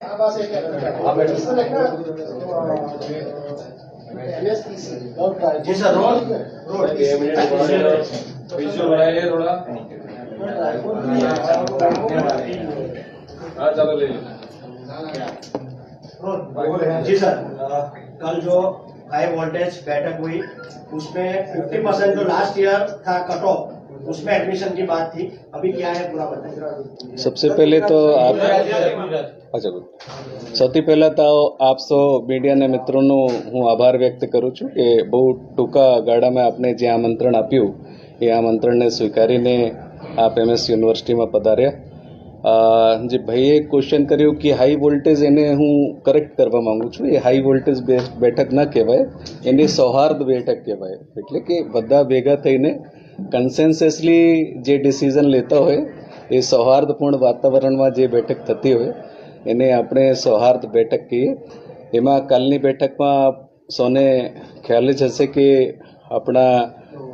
जी sir role visual बनाइए थोड़ा। हाँ चलो ले लो। जी सर कल जो हाई वोल्टेज बैठक हुई उसमें 50% जो लास्ट ईयर था कट ऑफ उसमें एडमिशन की बात थी, अभी क्या है पूरा बताइए। सबसे पहले तो आप સૌથી પહેલા તો આપ સૌ મીડિયાના મિત્રોનો હું આભાર વ્યક્ત કરું છું કે બહુ ટૂંકા ગાળામાં આપને જે આમંત્રણ આપ્યું એ આમંત્રણને સ્વીકારીને આપ એમએસ યુનિવર્સિટીમાં પધાર્યા. જે ભાઈએ ક્વેશ્ચન કર્યું કે હાઈ વોલ્ટેજ એને હું કરેક્ટ કરવા માંગુ છું. એ હાઈ વોલ્ટેજ બેઠક ન કહેવાય, એને સૌહાર્દ બેઠક કહેવાય. એટલે કે બધા ભેગા થઈને કન્સેન્સસલી જે ડિસિઝન લેતા હોય એ સૌહાર્દપૂર્ણ વાતાવરણમાં જે બેઠક થતી હોય એને આપણે સૌહાર્દ બેઠક કહીએ. એમાં કાલની બેઠકમાં સૌને ખ્યાલ જ હશે કે આપણા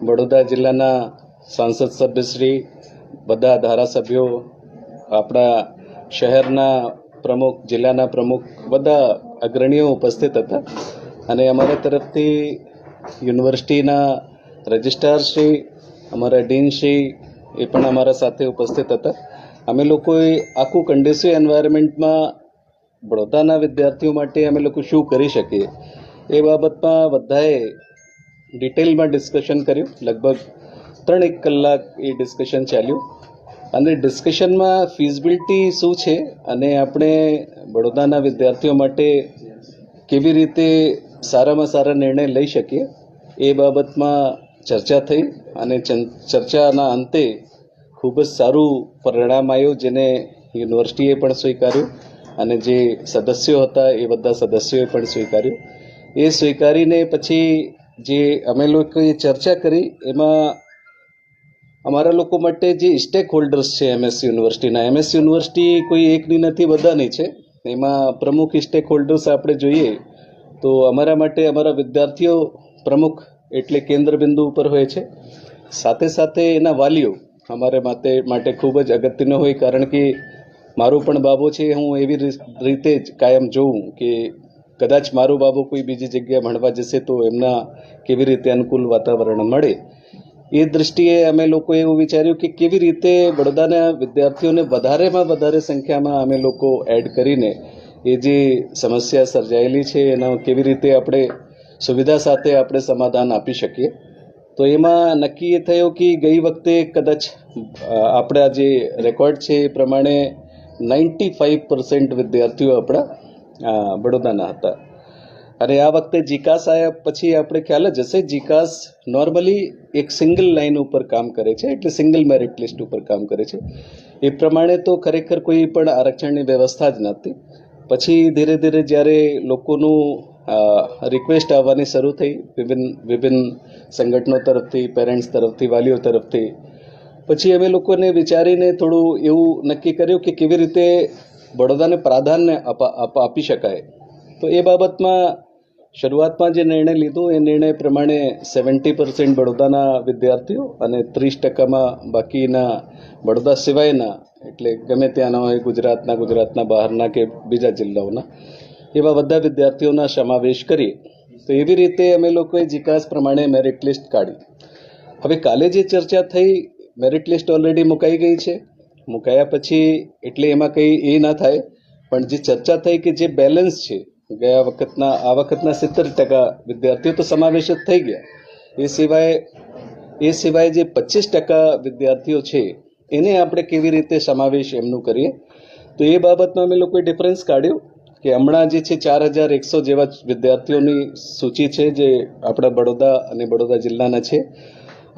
વડોદરા જિલ્લાના સાંસદ સભ્યશ્રી, બધા ધારાસભ્યો, આપણા શહેરના પ્રમુખ, જિલ્લાના પ્રમુખ, બધા અગ્રણીઓ ઉપસ્થિત હતા. અને અમારા તરફથી યુનિવર્સિટીના રજિસ્ટ્રારશ્રી, અમારા ડીનશ્રી એ પણ અમારા સાથે ઉપસ્થિત હતા. અમે લોકોએ આખું કન્ડ્યુસિવ એન્વાયરમેન્ટમાં વડોદરાના વિદ્યાર્થીઓ માટે અમે લોકો શું કરી શકીએ એ બાબતમાં બધાએ ડિટેલમાં ડિસ્કશન કર્યું. લગભગ 3-1 કલાક એ ડિસ્કશન ચાલ્યું. અને ડિસ્કશનમાં ફિઝિબિલિટી શું છે અને આપણે વડોદરાના વિદ્યાર્થીઓ માટે કેવી રીતે સારામાં સારા નિર્ણય લઈ શકીએ એ બાબતમાં ચર્ચા થઈ. અને ચર્ચાના અંતે ખૂબ જ સારું પરિણામ આવ્યું, જેને યુનિવર્સિટીએ પણ સ્વીકાર્યું અને જે સદસ્યો હતા એ બધા સદસ્યોએ પણ સ્વીકાર્યું. એ સ્વીકારીને પછી જે અમે લોકોએ ચર્ચા કરી એમાં અમારા લોકો માટે જે સ્ટેક હોલ્ડર્સ છે એમએસ યુનિવર્સિટી કોઈ એકની નથી, બધાની છે. એમાં પ્રમુખ સ્ટેક હોલ્ડર્સ આપણે જોઈએ તો અમારા માટે અમારા વિદ્યાર્થીઓ પ્રમુખ એટલે કેન્દ્ર બિંદુ ઉપર હોય છે. સાથે સાથે એના વાલીઓ અમારે માટે ખૂબ જ અગત્યનો હોય, કારણ કે મારું પણ બાબો છે. હું એવી રીતે જ કાયમ જોઉં કે કદાચ મારું બાબો કોઈ બીજી જગ્યાએ ભણવા જશે તો એમના કેવી રીતે અનુકૂળ વાતાવરણ મળે. એ દૃષ્ટિએ અમે લોકોએ એવું વિચાર્યું કે કેવી રીતે વડોદરાના વિદ્યાર્થીઓને વધારેમાં વધારે સંખ્યામાં અમે લોકો એડ કરીને એ જે સમસ્યા સર્જાયેલી છે એના કેવી રીતે આપણે સુવિધા સાથે આપણે સમાધાન આપી શકીએ. તો એમાં નક્કી એ થયો કે ગઈ વખતે કદાચ આપણા જે રેકોર્ડ છે એ પ્રમાણે 95% વિદ્યાર્થીઓ આપણા વડોદરાના હતા. અને આ વખતે જીકાસ આવ્યા પછી આપણે ખ્યાલ જ હશે, જીકાસ નોર્મલી એક સિંગલ લાઇન ઉપર કામ કરે છે, એટલે સિંગલ મેરિટ લિસ્ટ ઉપર કામ કરે છે. એ પ્રમાણે તો ખરેખર કોઈ પણ આરક્ષણની વ્યવસ્થા જ નહોતી. પછી ધીરે ધીરે જ્યારે લોકોનું રિક્વેસ્ટ આવવાની શરૂ થઈ વિભિન્ન સંગઠનો તરફથી, પેરેન્ટ્સ તરફથી, વાલીઓ તરફથી, પછી અમે લોકોને વિચારીને થોડું એવું નક્કી કર્યું કે કેવી રીતે વડોદરાને પ્રાધાન્ય આપી શકાય. તો એ બાબતમાં શરૂઆતમાં જે નિર્ણય લીધો એ નિર્ણય પ્રમાણે 70% વડોદરાના વિદ્યાર્થીઓ અને 30%માં બાકીના વડોદરા સિવાયના, એટલે ગમે ત્યાંના હોય, ગુજરાતના બહારના કે બીજા જિલ્લાઓના, એવા બધા વિદ્યાર્થીઓના સમાવેશ કરીએ. તો એવી રીતે અમે લોકોએ જીકાસ પ્રમાણે મેરિટ લિસ્ટ કાઢી. હવે કાલે જે ચર્ચા થઈ, મેરિટ લિસ્ટ ઓલરેડી મુકાઈ ગઈ છે. મુકાયા પછી એટલે એમાં કંઈ એ ના થાય, પણ જે ચર્ચા થઈ કે જે બેલેન્સ છે આ વખતના 70% વિદ્યાર્થીઓ તો સમાવેશ જ થઈ ગયા. એ સિવાય જે 25% વિદ્યાર્થીઓ છે એને આપણે કેવી રીતે સમાવેશ એમનું કરીએ. તો એ બાબતમાં અમે લોકોએ ડિફરન્સ કાઢ્યો કે હમણાં જે છે 4100 જેવા વિદ્યાર્થીઓની સૂચિ છે જે આપણા વડોદરા અને વડોદરા જિલ્લાના છે.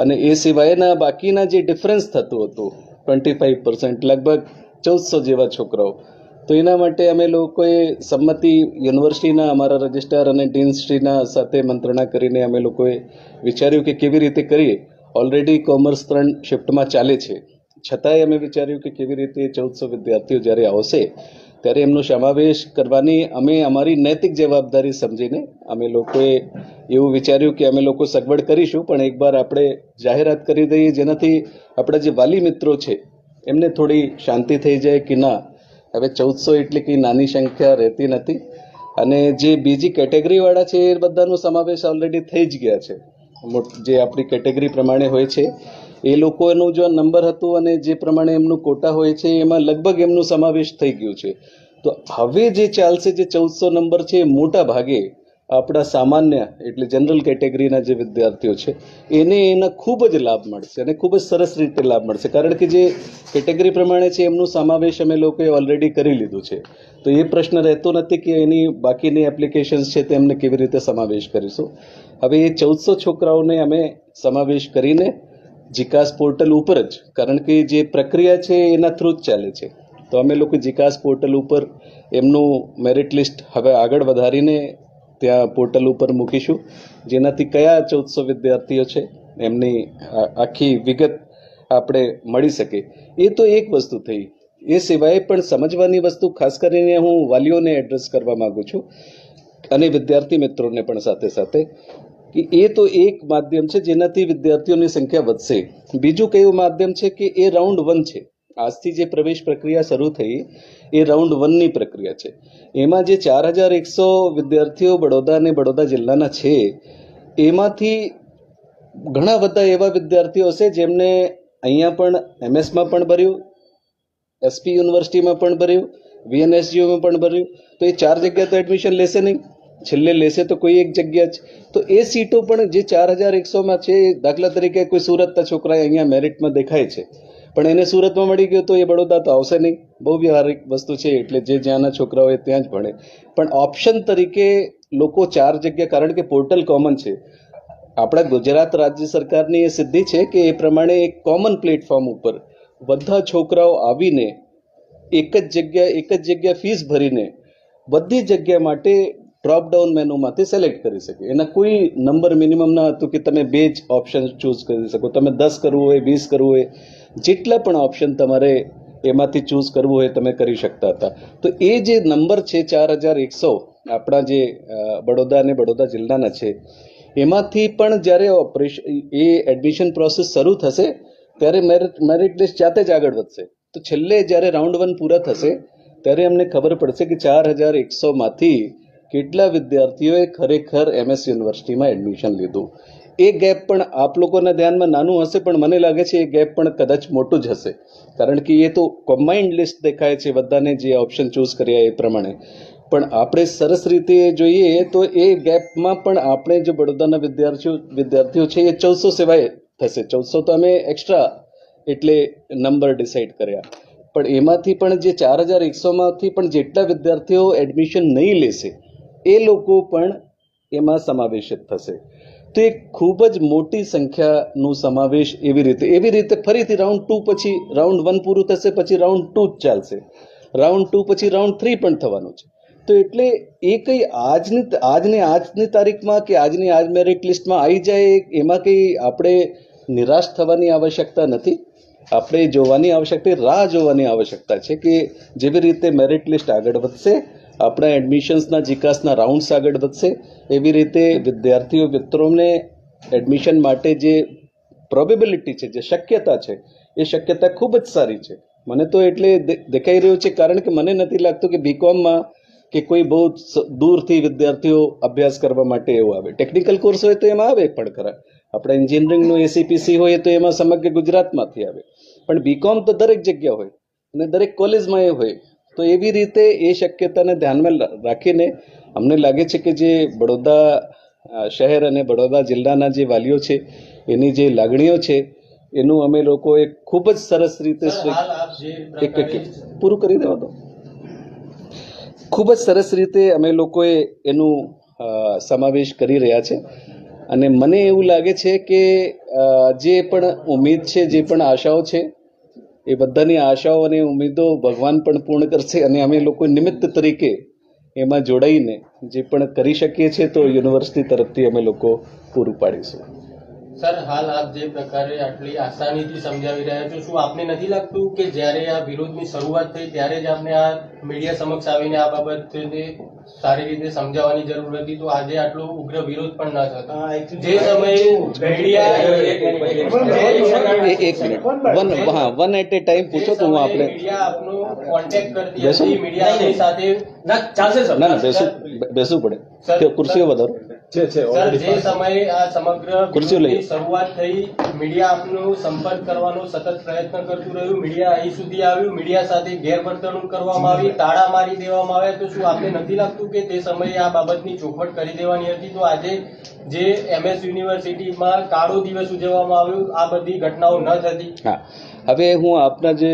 અને એ સિવાયના બાકીના જે ડિફરન્સ થતું હતું 25%, લગભગ 1400 જેવા છોકરાઓ. તો એના માટે અમે લોકોએ સંમતિ યુનિવર્સિટીના અમારા રજિસ્ટ્રાર અને ડીનશ્રીના સાથે મંત્રણા કરીને અમે લોકોએ વિચાર્યું કે કેવી રીતે કરીએ. ઓલરેડી કોમર્સ 3 શિફ્ટમાં ચાલે છે, છતાંય અમે વિચાર્યું કે કેવી રીતે 1400 વિદ્યાર્થીઓ જ્યારે આવશે ત્યારે એમનો સમાવેશ કરવાની અમે અમારી નૈતિક જવાબદારી સમજીને અમે લોકોએ એવું વિચાર્યું કે અમે લોકો સગવડ કરીશું, પણ એકવાર આપણે જાહેરાત કરી દઈએ જેનાથી આપણા જે વાલી મિત્રો છે એમને થોડી શાંતિ થઈ જાય કે ના, હવે 1400 એટલે કંઈ નાની સંખ્યા રહેતી નથી. અને જે બીજી કેટેગરીવાળા છે એ બધાનો સમાવેશ ઓલરેડી થઈ જ ગયા છે. જે આપણી કેટેગરી પ્રમાણે હોય છે એ લોકોનું જો નંબર હતું અને જે પ્રમાણે એમનું કોટા હોય છે એમાં લગભગ એમનું સમાવેશ થઈ ગયું છે. તો હવે જે ચાલશે, જે 1400 નંબર છે એ મોટા ભાગે આપણા સામાન્ય એટલે જનરલ કેટેગરીના જે વિદ્યાર્થીઓ છે એને એના ખૂબ જ લાભ મળશે અને ખૂબ જ સરસ રીતે લાભ મળશે. કારણ કે જે કેટેગરી પ્રમાણે છે એમનું સમાવેશ અમે લોકોએ ઓલરેડી કરી લીધું છે. તો એ પ્રશ્ન રહેતો નથી કે એની બાકીની એપ્લિકેશન્સ છે તેમને કેવી રીતે સમાવેશ કરીશું. હવે એ 1400 છોકરાઓને અમે સમાવેશ કરીને જીકાસ પોર્ટલ ઉપર જ, કારણ કે જે પ્રક્રિયા છે એના થ્રુ જ ચાલે છે, તો અમે લોકો જીકાસ પોર્ટલ ઉપર એમનું મેરિટ લિસ્ટ હવે આગળ વધારીને ત્યાં પોર્ટલ ઉપર મૂકીશું, જેનાથી કયા 1400 વિદ્યાર્થીઓ છે એમની આખી વિગત આપણે મળી શકે. એ તો એક વસ્તુ થઈ. એ સિવાય પણ સમજવાની વસ્તુ ખાસ કરીને હું વાલીઓને એડ્રેસ કરવા માંગુ છું અને વિદ્યાર્થી મિત્રોને પણ સાથે સાથે, કે એ તો એક માધ્યમ છે જેનાથી વિદ્યાર્થીઓની સંખ્યા વધશે. બીજું કયું માધ્યમ છે કે એ રાઉન્ડ 1 છે. આજથી જે પ્રવેશ પ્રક્રિયા શરૂ થઈ એ રાઉન્ડ 1ની પ્રક્રિયા છે. એમાં જે 4100 વિદ્યાર્થીઓ બડોદા અને બડોદા જિલ્લાના છે એમાંથી ઘણા બધા એવા વિદ્યાર્થીઓ હશે જેમને અહીંયા પણ એમએસમાં પણ ભર્યું, એસપી યુનિવર્સિટીમાં પણ ભર્યું, વીએનએસજીયુમાં પણ ભર્યું. તો એ 4 જગ્યા તો એડમિશન લેશે નહીં, છેલ્લે લેશે તો કોઈ એક જગ્યા જ. તો એ સીટો પણ જે 4100માં છે, દાખલા તરીકે કોઈ સુરતના છોકરા અહીંયા મેરિટમાં દેખાય છે પણ એને સુરતમાં મળી ગયો તો એ બડોદા તો આવશે નહીં. બહુ વ્યવહારિક વસ્તુ છે, એટલે જે જ્યાંના છોકરાઓ હોય ત્યાં જ ભણે. પણ ઓપ્શન તરીકે લોકો 4 જગ્યા, કારણ કે પોર્ટલ કોમન છે. આપણા ગુજરાત રાજ્ય સરકારની એ સિદ્ધિ છે કે એ પ્રમાણે એક કોમન પ્લેટફોર્મ ઉપર બધા છોકરાઓ આવીને એક જ જગ્યા ફીસ ભરીને બધી જગ્યા માટે ડ્રોપડાઉન મેનુમાંથી સિલેક્ટ કરી શકે. એના કોઈ નંબર મિનિમમ ના હતું કે તમે 2 જ ઓપ્શન ચૂઝ કરી શકો. તમે 10 કરવું હોય, 20 કરવું હોય, જેટલા પણ ઓપ્શન તમારે એમાંથી ચૂઝ કરવું હોય તમે કરી શકતા હતા. તો એ જે નંબર છે 4100 આપણા જે બડોદા અને બડોદા જિલ્લાના છે, એમાંથી પણ જ્યારે એ એડમિશન પ્રોસેસ શરૂ થશે ત્યારે મેરિટ લિસ્ટ જાતે જ આગળ વધશે. તો છેલ્લે જ્યારે રાઉન્ડ 1 પૂરા થશે ત્યારે અમને ખબર પડશે કે 4100માંથી કેટલા વિદ્યાર્થીઓએ ખરેખર એમએસ યુનિવર્સિટીમાં એડમિશન લીધું. એ ગેપ પણ આપ લોકોના ધ્યાનમાં નાનું હશે, પણ મને લાગે છે એ ગેપ પણ કદાચ મોટું જ હશે, કારણ કે એ તો કમ્બાઇન્ડ લિસ્ટ દેખાય છે બધાને જે ઓપ્શન ચૂઝ કર્યા એ પ્રમાણે. પણ આપણે સરસ રીતે જોઈએ તો એ ગેપમાં પણ આપણે જો બડોદાના વિદ્યાર્થીઓ છે એ 1400 સિવાય થશે. 1400 તો અમે એક્સ્ટ્રા એટલે નંબર ડિસાઇડ કર્યા, પણ એમાંથી પણ જે 4100માંથી પણ જેટલા વિદ્યાર્થીઓ એડમિશન નહીં લેશે એ લોકો પણ એમાં સમાવેશિત થશે. તો એક ખૂબ જ મોટી સંખ્યાનું સમાવેશ એવી રીતે ફરીથી રાઉન્ડ 2 પછી રાઉન્ડ 1 પૂરું થશે, પછી રાઉન્ડ 2 જ ચાલશે. રાઉન્ડ 2 પછી રાઉન્ડ 3 પણ થવાનું છે. તો એટલે એ કંઈ આજની તારીખમાં કે આજની મેરિટ લિસ્ટમાં આવી જાય એમાં કંઈ આપણે નિરાશ થવાની આવશ્યકતા નથી. આપણે જોવાની આવશ્યકતા, રાહ જોવાની આવશ્યકતા છે કે જેવી રીતે મેરિટ લિસ્ટ આગળ વધશે, આપણા એડમિશન્સના જીકાસના રાઉન્ડ્સ આગળ વધશે, એવી રીતે વિદ્યાર્થીઓ મિત્રોને એડમિશન માટે જે પ્રોબેબિલિટી છે, જે શક્યતા છે, એ શક્યતા ખૂબ જ સારી છે. મને તો એટલે દેખાઈ રહ્યું છે, કારણ કે મને નથી લાગતું કે બીકોમમાં કે કોઈ બહુ દૂરથી વિદ્યાર્થીઓ અભ્યાસ કરવા માટે એવું આવે. ટેકનિકલ કોર્સ હોય તો એમાં આવે પણ ખરા, આપણા એન્જિનિયરિંગનું એસીપીસી હોય તો એમાં સમગ્ર ગુજરાતમાંથી આવે, પણ બીકોમ તો દરેક જગ્યા હોય અને દરેક કોલેજમાં એ હોય. તો એવી રીતે એ શક્યતાને ધ્યાનમાં રાખીને અમને લાગે છે કે જે બડોદા શહેર અને બડોદા જિલ્લાના જે વાલીઓ છે એની જે લાગણીઓ છે એનું અમે લોકોએ ખૂબ જ સરસ રીતે પૂરું કરી દેવા દો. ખૂબ જ સરસ રીતે અમે લોકોએ એનું સમાવેશ કરી રહ્યા છે અને મને એવું લાગે છે કે જે પણ ઉમ્મીદ છે, જે પણ આશાઓ છે, એ બધાની આશાઓ અને ઉમ્મીદો ભગવાન પણ પૂર્ણ કરશે અને અમે લોકો નિમિત્ત તરીકે એમાં જોડાઈને જે પણ કરી શકીએ છીએ તો યુનિવર્સિટી તરફથી અમે લોકો પૂરું પાડીશું. સર, હાલ આપ જે પ્રકારે આટલી આસાનીથી સમજાવી રહ્યા છો, શું આપને નથી લાગતું કે જ્યારે આ વિરોધની શરૂઆત થઈ ત્યારે જ આપને આ મીડિયા સમક્ષ આવીને આ બાબતે સારી રીતે સમજાવવાની જરૂર હતી, તો આજે આટલો ઉગ્ર વિરોધ પણ ના થતો? જે સમયે મીડિયા એક મિનિટ વન એટ એ ટાઈમ પૂછો તો હું આપણે મીડિયા આપનો કોન્ટેક્ટ કરતી હતી, મીડિયા આપની સાથે ના બેસવું પડે કે ખુરશીઓ વધારો સર, જે સમયે આ સમગ્ર ખુરશીઓ લઈ વિરોધની શરૂઆત થઈ, મીડિયા આપનો સંપર્ક કરવાનો સતત પ્રયત્ન કરતું રહ્યું, મીડિયા અહીં સુધી આવ્યું, મીડિયા સાથે ગેરવર્તણૂક કરવામાં આવી, તાળા મારી દેવામાં આવ્યા, તો શું આપને નથી લાગતું કે તે સમયે આ બાબતની ચોખવટ કરી દેવાની હતી? તો આજે જે MS યુનિવર્સિટીમાં કાળો દિવસ ઉજવવામાં આવ્યો, આ બધી ઘટનાઓ ન થતી? હા, હવે હું આપના જે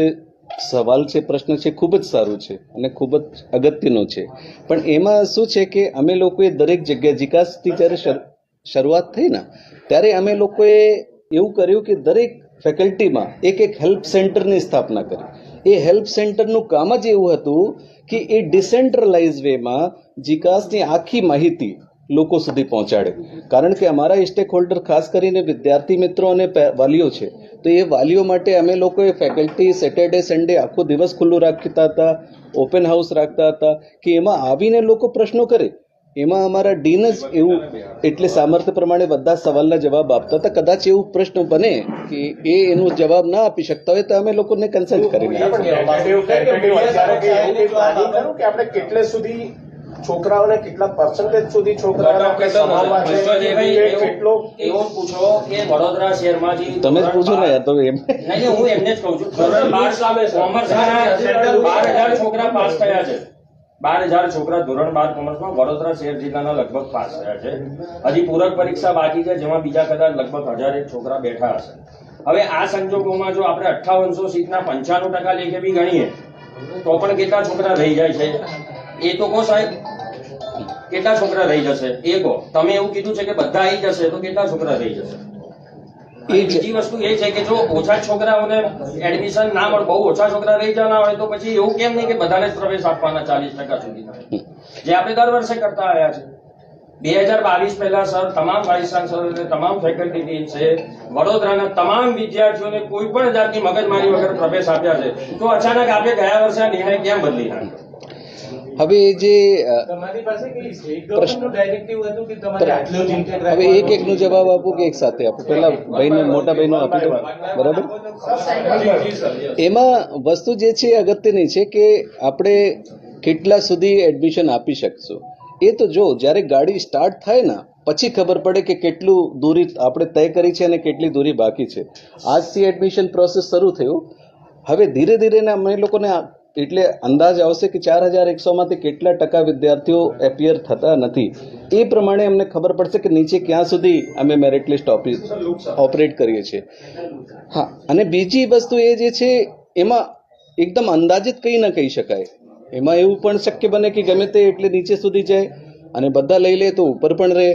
સવાલ છે, પ્રશ્ન છે, ખૂબ જ સારું છે અને ખૂબ જ અગત્યનો છે, પણ એમાં શું છે કે અમે લોકોએ દરેક જગ્યાએ વિકાસથી જ્યારે શરૂઆત થઈ ને ત્યારે અમે લોકોએ એવું કર્યું કે દરેક ફેકલ્ટીમાં એક હેલ્પ સેન્ટરની સ્થાપના કરી. એ હેલ્પ સેન્ટરનું કામ જ એવું હતું કે એ ડિસેન્ટ્રલાઇઝ વેમાં વિકાસની આખી માહિતી લોકો સુધી પહોંચાડે. કારણ કે અમારા સ્ટેક હોલ્ડર ખાસ કરીને વિદ્યાર્થી મિત્રો અને વાલીઓ છે, તો એ વાલીઓ માટે અમે લોકોએ ફેકલ્ટી સેટરડે સન્ડે આખો દિવસ ખુલ્લું રાખતા હતા, ઓપન હાઉસ રાખતા હતા કે એમાં આવીને લોકો પ્રશ્નો કરે. એમાં અમારા ડીન જ એવું એટલે સામર્થ્ય પ્રમાણે બધા સવાલના જવાબ આપતા હતા. કદાચ એવું પ્રશ્ન બને કે એનો જવાબ ના આપી શકતા હોય તો અમે લોકોને કન્સલ્ટ કરીને આપણે કેટલે સુધી છોકરાઓને કેટલા પર્સન્ટેજ સુધી છોકરાઓને આપણે સંભાળવા છે, કેટલો એવો પૂછો કે વડોદરા શહેરમાંથી તમે જ પૂછો ને યાર. તો એમ નહીં, હું એમને જ કહું છું. ધોરણ 12 કોમર્સના 12,000 છોકરા પાસ થયા છે. 12,000 છોકરા ધોરણ 12 કોમર્સમાં વડોદરા શહેર જિલ્લાના લગભગ પાસ થયા છે. હજી પૂરક પરીક્ષા બાકી છે, જેમાં બીજા કદાચ લગભગ 1,001 છોકરા બેઠા હશે. હવે આ સંજોગોમાં જો આપણે 5800 સીટના 95% લેખે બી ગણીએ તો પણ કેટલા છોકરા રહી જાય છે એ તો કહો સાહેબ, કેટલા છોકરા રહી જશે એ કહો. તમે એવું કીધું છે કે બધા આવી જશે, તો કેટલા છોકરા રહી જશે? બીજી વસ્તુ એ છે કે જો ઓછા છોકરાઓને એડમિશન ના મળે, બહુ ઓછા છોકરા રહી જવાના હોય તો પછી એવું કેમ નહીં કે બધાને જ પ્રવેશ આપવાના 40% સુધીના, જે આપણે દર વર્ષે કરતા આવ્યા છે. 2022 પહેલા સર તમામ વાઇસ ચાન્સલર અને તમામ ફેકલ્ટી ટીમ્સે વડોદરાના તમામ વિદ્યાર્થીઓને કોઈ પણ જાતની મગજમારી વગર પ્રવેશ આપ્યા છે, તો અચાનક આપણે ગયા વર્ષે આ નિર્ણય કેમ બદલી નાખ્યો? હવે જે તમારી પાસે કઈ સ્ટેટ ગવર્નમેન્ટનું ડાયરેક્ટિવ હતું કે તમારે આટલો જ ઇન્ટેક હવે એકનું જવાબ આપું કે એક સાથે આપું? પહેલા ભાઈને મોટા ભાઈનો આપી દો, બરાબર? એમાં વસ્તુ જે છે એ અગત્યની છે કે આપણે કેટલા સુધી એડમિશન આપી શકશું. એ તો જો જ્યારે ગાડી સ્ટાર્ટ થાય ને પછી ખબર પડે કે કેટલું દૂરી આપણે તય કરી છે અને કેટલી દૂરી બાકી છે. આજથી એડમિશન પ્રોસેસ શરૂ થયું. હવે ધીરે ધીરે અમે લોકોને એટલે અંદાજ આવશે કે 4,100 માંથી કેટલા ટકા વિદ્યાર્થીઓ એપિયર થતા નથી. એ પ્રમાણે અમને ખબર પડશે કે નીચે ક્યાં સુધી અમે મેરિટ લિસ્ટ ઓપરેટ કરીએ છીએ. હા, અને બીજી વસ્તુ એ જે છે એમાં એકદમ અંદાજિત કંઈ ન કહી શકાય. એમાં એવું પણ શક્ય બને કે ગમે તે એટલે નીચે સુધી જાય અને બધા લઈ લે તો ઉપર પણ રહે.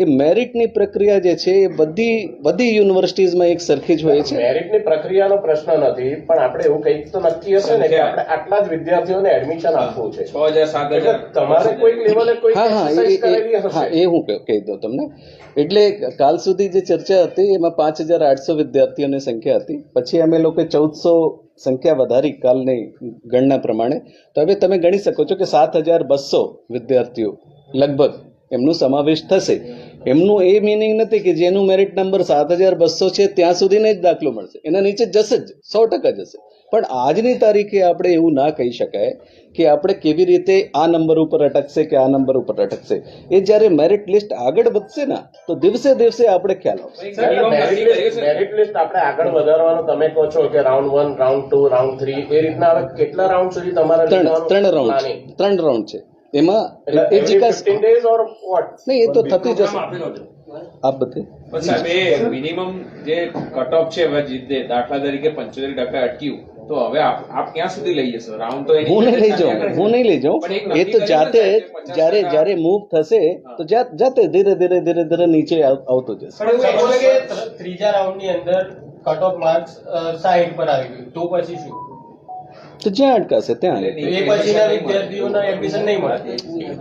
એ મેરિટની પ્રક્રિયા જે છે એ બધી યુનિવર્સિટીઝમાં એક સરખી જ હોય છે. મેરિટની પ્રક્રિયાનો પ્રશ્ન નથી, પણ આપણે એવું કંઈક તો નક્કી હશે ને કે આપણે આટલા જ વિદ્યાર્થીઓને એડમિશન આપવું છે. 6,000 તમારે કોઈક લેવલે કોઈ હા exercise કરેલી હશે. એ હું કહી દઉં તમને. એટલે કાલ સુધી જે ચર્ચા હતી એમાં 5,800 વિદ્યાર્થીઓની સંખ્યા હતી. પછી અમે લોકો 1,400 સંખ્યા વધારી કાલની ગણના પ્રમાણે. તો હવે તમે ગણી શકો છો કે 7,200 વિદ્યાર્થીઓ લગભગ એમનો સમાવેશ થશે. એમનું એ મિનિંગ નથી કે જેનું મેરિટ નંબર 7,200 છે ત્યાં સુધીને જ દાખલો મળશે, એના નીચે જશે જ, 100% જશે. પણ આજની તારીખે આપણે એવું ના કહી શકાય કે આપણે કેવી રીતે આ નંબર ઉપર અટકશે કે આ નંબર ઉપર અટકશે. એ જ્યારે મેરિટ લિસ્ટ આગળ વધશે ને તો દિવસે દિવસે આપણે ખ્યાલ આવશે. મેરિટ લિસ્ટ આપણે આગળ વધારવાનું તમે કહો છો કે રાઉન્ડ 1, રાઉન્ડ 2, રાઉન્ડ 3 એ રીતના હવે કેટલા રાઉન્ડ સુધી તમારે ત્રણ રાઉન્ડ છે. એમાં નહીં, એ તો થતી જશે. આપ બધે મિનિમમ જે કટ ઓફ છે હવે જીતે, દાખલા તરીકે 75% અટક્યું, તો હવે આપ ક્યાં સુધી લઈ જશો? રાઉન્ડ તો હું નહીં લઈ જાઉં. એ તો જાતે જ્યારે મૂવ થશે તો જાતે ધીરે ધીરે નીચે આવતો જશે. ત્રીજા રાઉન્ડની અંદર કટ ઓફ માર્ક્સ 60 પર આવી ગયું, તો પછી શું? તો જ્યાં અટકાશે ત્યાં એ પછીના વિદ્યાર્થીઓના એડમિશન નહીં મળે.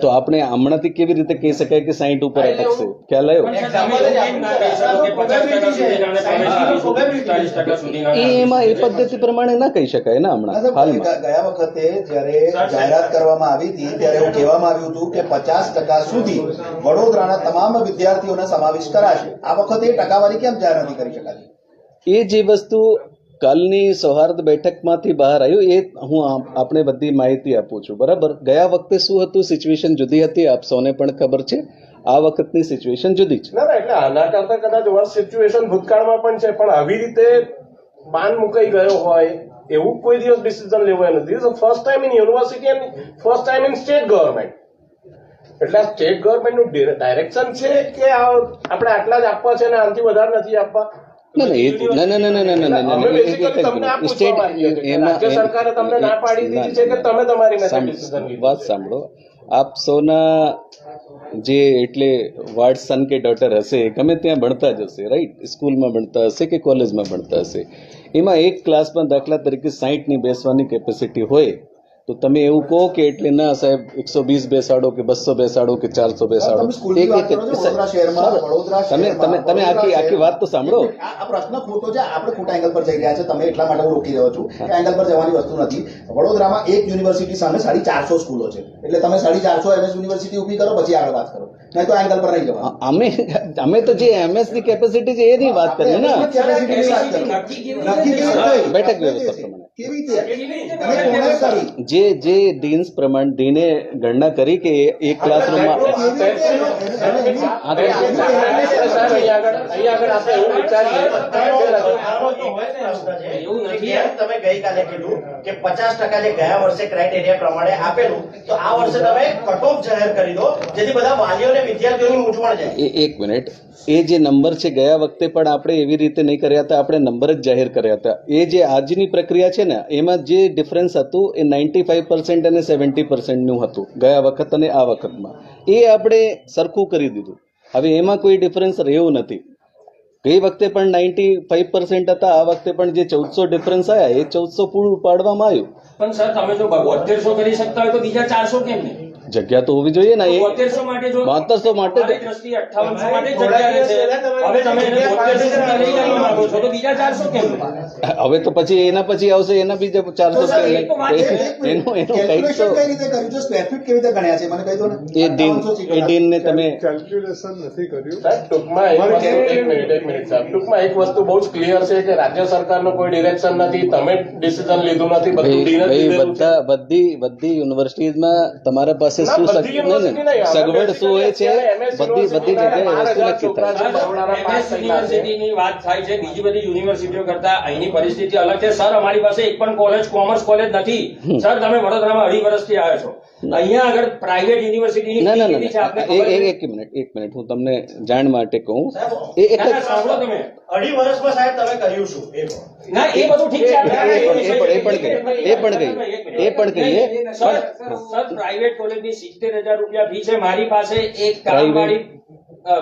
તો આપણે હમણાંથી કેવી રીતે કહી શકાય કે 60 ઉપર અટકશે? ખ્યાલ આવ્યો? પણ સર, તમે એવું કેમ ના કહી શકો કે 50% સુધીના અને 45% સુધીના? એમાં એ પદ્ધતિ પ્રમાણે ના કહી શકાય ને હમણાં હાલમાં. ગયા વખતે જયારે જાહેરાત કરવામાં આવી હતી ત્યારે એવું કહેવામાં આવ્યું હતું કે 50% સુધી વડોદરાના તમામ વિદ્યાર્થીઓને સમાવેશ કરાશે. આ વખતે એ ટકાવારી કેમ જાહેર નથી કરી શકાતી? એ જે વસ્તુ કાલની સૌહાર્દ બેઠકમાંથી બહાર આવ્યું એ હું આપણે બધી માહિતી આપું છું. બરાબર, ગયા વખતે શું હતું, સિચ્યુએશન જુદી હતી, આપ સૌને પણ ખબર છે. આ વખતની સિચ્યુએશન જુદી છે. ના એટલે આના કરતા કદાચ વર્સ સિચ્યુએશન ભૂતકાળમાં પણ છે, પણ આવી રીતે બાન મુકાઈ ગયો હોય એવું કોઈ દિવસ ડિસિઝન લેવાય નથી. This is first time in university and first time in state government. એટલે આ સ્ટેટ ગવર્મેન્ટનું ડાયરેક્શન છે કે આપણે આટલા જ આપવા છે અને આનાથી વધારે નથી આપવા. ના ના રાજ્ય સરકારે તમને ના પાડી દીધી છે કે તમે તમારી ડિસિઝન લીધું. વાત સાંભળો, આપ સૌના જે એટલે વાર્ડ સન કે ડોટર હશે, ગમે ત્યાં ભણતા જ હશે, રાઈટ, સ્કૂલમાં ભણતા હશે કે કોલેજમાં ભણતા હશે, એમાં એક ક્લાસમાં દાખલા તરીકે 60ની બેસવાની કેપેસિટી હોય તો તમે એવું કહો કે એટલે ના સાહેબ 120 બેસાડો કે 200 બેસાડો કે 400 બેસાડો. તમે આખી વાત તો સાંભળો. આ પ્રશ્ન ખોટો છે, આપણે ખોટા એંગલ પર જઈ રહ્યા છે. તમે એટલા માટે હું રોકી રહ્યો છું કે એંગલ પર જવાની વસ્તુ નથી. વડોદરામાં એક યુનિવર્સિટી સામે 450 સ્કૂલો છે, એટલે તમે 450 MS યુનિવર્સિટી ઉભી કરો પછી આગળ વાત કરો, નહીં તો એંગલ પર નહીં જવા. અમે તો જે MS ની કેપેસિટી છે એની વાત કરીએ ને. બેઠક વ્યવસ્થા પ્રમાણે કેવી રીતે જે ડીન્સ પ્રમાણે ડીને ગણના કરી કે એક ક્લાસરૂમમાં તમે ગઈકાલે કીધું કે 50% જે ગયા વર્ષે ક્રાઇટેરિયા પ્રમાણે આપેલું, તો આ વર્ષે તમે કટ ઓફ જાહેર કરી દો જેથી બધા વાલીઓ અને વિદ્યાર્થીઓની મૂંઝવણ જાય. એક મિનિટ, એ જે નંબર છે ગયા વખતે પણ આપણે એવી રીતે નહીં કર્યા હતા, આપણે નંબર જ જાહેર કર્યા હતા. એ જે આજની પ્રક્રિયા છે ને એમાં જે ડિફરન્સ હતું એ 95% અને 70% નું હતું ગયા વખત અને આ વખતમાં. એ આપણે સરખું કરી દીધું. હવે એમાં કોઈ ડિફરન્સ રહ્યું નથી. ગઈ વખતે પણ 95% હતા, આ વખતે પણ જે 1400 ડિફરન્સ આવ્યા એ 1400 પૂરું પાડવામાં આવ્યું. પણ સર, તમે જો 7200 કરી શકતા હોય તો બીજા 400 કેમ નહીં? જગ્યા તો હોવી જોઈએ ને. 7200 માટે જો 7200 માટે મારી દ્રષ્ટિએ 5800 માટે જગ્યા રહેશે. હવે તમે એને 7200 લઈ જવા માંગો છો તો બીજા 400 કેમ નહીં? હવે તો પછી એના પછી આવશે એના બીજા 400. એનું કંઈક તો કઈ રીતે કર્યું છે? સ્ક્વેર ફીટ કેવી રીતે ગણ્યા છે મને કહી દો ને. એ ડીન ને તમે કેલ્ક્યુલેશન નથી કર્યું. ટૂંકમાં એક મિનિટ સાહેબ, ટૂંકમાં એક વસ્તુ બહુ જ ક્લિયર છે કે રાજ્ય સરકારનો કોઈ ડિરેક્શન નથી, તમે ડિસિઝન લીધું નથી, બધું ડીને જ લીધેલું છે. બધી યુનિવર્સિટીઝમાં તમારા પાસે શું સગવડ શું હોય છે, બધી જગ્યાએ વસ્તુ નક્કી થાય. MS યુનિવર્સિટીની વાત થાય છે, બીજી બધી યુનિવર્સિટીઓ કરતા અહીંની પરિસ્થિતિ અલગ છે. સર, અમારી પાસે એક પણ કોમર્સ કોલેજ નથી. સર, તમે વડોદરામાં 2.5 વર્ષથી આવ્યા છો. અહીંયા આગળ પ્રાઇવેટ યુનિવર્સિટીની ના ફી કેટલી છે આપને ખબર છે? એક મિનિટ હું તમને જાણ માટે કહું. ના, ના, સાંભળો તમે. 2.5 વર્ષમાં સાહેબ તમે કર્યું શું? ના, એ બધું ઠીક છે. એ પણ કહીએ. સર, પ્રાઇવેટ કોલેજની 70,000 રૂપિયા ફી છે. મારી પાસે એક કામવાળી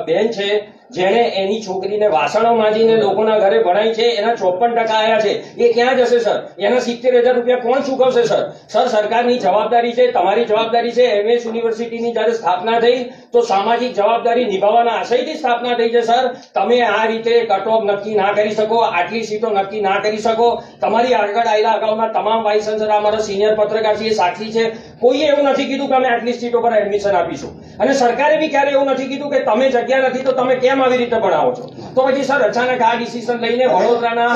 બેન છે જેને એની છોકરીને વાસણો માંજીને લોકોના ઘરે ભણાઈ છે, એના 54% આવ્યા છે. એ ક્યાં જશે સર? એના 70,000 રૂપિયા કોણ ચૂકવશે સર? સર, સરકારની જવાબદારી છે, તમારી જવાબદારી છે. MS યુનિવર્સિટીની જયારે સ્થાપના થઈ તો સામાજિક જવાબદારી નિભાવવાના આશયથી સ્થાપના થઈ છે. સર, તમે આ રીતે કટ ઓફ નક્કી ના કરી શકો, આટલી સીટો નક્કી ના કરી શકો. તમારી આગળ આવેલા અગાઉના તમામ વાઇસ ચાન્સલર, અમારા સિનિયર પત્રકાર છે, એ સાક્ષી છે. કોઈએ એવું નથી કીધું કે અમે આટલી સીટો પર એડમિશન આપીશું, અને સરકારે બી ક્યારે એવું નથી કીધું કે તમે જગ્યા નથી તો તમે કેમ આવી રીતે ભણાવો છો. તો પછી સર, અચાનક આ ડિસિઝન લઈને વડોદરાના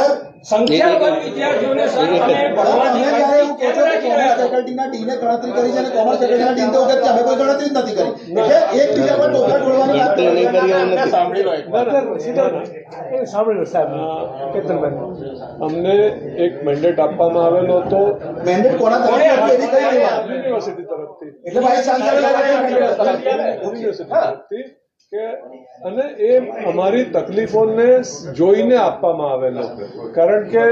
સંખ્યાબંધ વિદ્યાર્થીઓને સર તમે ભણવાથી કેમ રાખી રહ્યા છો? ફેકલ્ટીના ડીને ગણતરી કરી છે અને કોમર્સ ફેકલ્ટીના ડીન તો કે અમે કોઈ ગણતરી જ નથી કરી. એટલે એક બીજા પર ટોપલા ઢોળવાની વાત સાંભળી લો એક વાર. અમને એક મેન્ડેટ આપવામાં આવેલો હતો મેન્ડેટ કોના તરફથી હતું એની કઈ વાત? યુનિવર્સિટી તરફથી. એટલે વાઇસ ચાન્સલર યુનિવર્સિટી તરફથી કે અને એ અમારી તકલીફોને જોઈને આપવામાં આવેલો. કારણ કે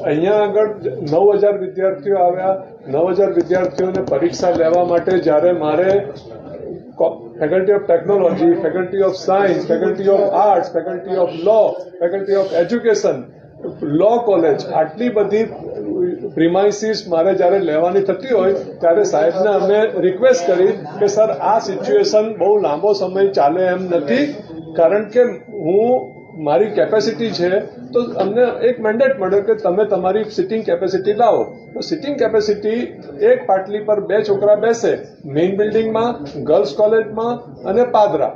અહીંયા આગળ 9,000 વિદ્યાર્થીઓ આવ્યા. 9,000 વિદ્યાર્થીઓને પરીક્ષા લેવા માટે જ્યારે મારે faculty of technology, faculty of science, faculty of arts, faculty of law, faculty of education, law college આટલી બધી પ્રિમાઇસીસ મારે જ્યારે લેવાની થતી હોય ત્યારે સાહેબને અમે રિક્વેસ્ટ કરી કે સર આ સિચ્યુએશન બહુ લાંબો સમય ચાલે એમ નથી, કારણ કે મારી કેપેસિટી છે તો અમને એક મેન્ડેટ મળ્યો કે તમે તમારી સિટિંગ કેપેસિટી લાવો. તો સિટિંગ કેપેસિટી એક પાટલી પર 2 છોકરા બેસે, મેઇન બિલ્ડિંગમાં, ગર્લ્સ કોલેજમાં અને પાદરા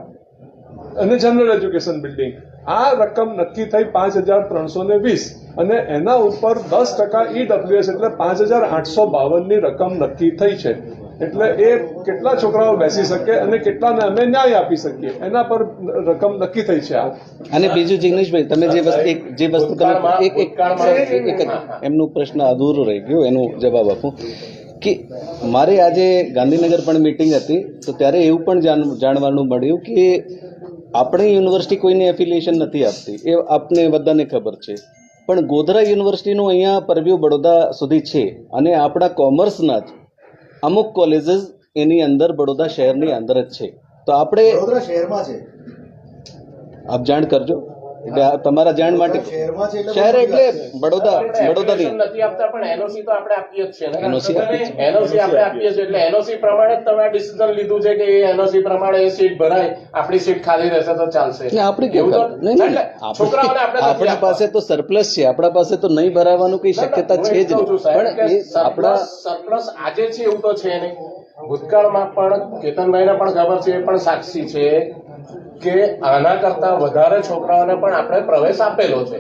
અને જનરલ એજ્યુકેશન બિલ્ડિંગ. આ રકમ નક્કી થઈ 5320 અને એના ઉપર 10% EWS એટલે 5852 ની રકમ નક્કી થઈ છે. એટલે એ કેટલા છોકરાઓ બેસી શકે અને કેટલાને અમે ન્યાય આપી શકીએ એના પર રકમ નક્કી થઈ છે. અને બીજું જિગ્નેશભાઈ, તમે જે વસ્તુ તમે એમનો પ્રશ્ન અધૂરો રહી ગયો, એનો જવાબ આપું કે મારે આજે ગાંધીનગર પણ મીટિંગ હતી તો ત્યારે એવું પણ જાણવાનું મળ્યું કે આપણી યુનિવર્સિટી કોઈને એફિલિએશન નથી આપતી, એ આપને બધાને ખબર છે, પણ ગોધરા યુનિવર્સિટીનું અહીંયા પરવ્યુ બડોદા સુધી છે અને આપણા કોમર્સના જ અમુક કોલેજીસ એની અંદર બડોદા શહેરની અંદર જ છે. તો આપણે વડોદરા શહેરમાં છે, આપ જાણ કરજો, એટલે તમારા જાણ માટે શહેરમાં છે શહેર એટલે વડોદરાની નથી આપતા પણ એનઓસી તો આપણે આપીએ જ છે ને. NOC આપીએ છીએ. એનઓસી આપણે આપીએ છીએ એટલે એનઓસી પ્રમાણે જ તમે આ ડિસિઝન લીધું છે કે એનઓસી પ્રમાણે એ સીટ ભરાય, આપણી સીટ ખાલી રહેશે તો ચાલશે. આપણે એવું તો નહીં, એટલે છોકરાઓને આપણે નથી આપણા આપવા. પાસે તો સરપ્લસ છે, આપણા પાસે તો નહીં ભરાવાનું કઈ શક્યતા છે જ નહીં. પણ એ આપણા સરપ્લસ આજે છે એવું તો છે નહીં. ભૂતકાળમાં પણ કેતનભાઈને પણ ખબર છે, એ પણ સાક્ષી છે કે આના કરતા વધારે છોકરાઓને પણ આપણે પ્રવેશ આપેલો છે.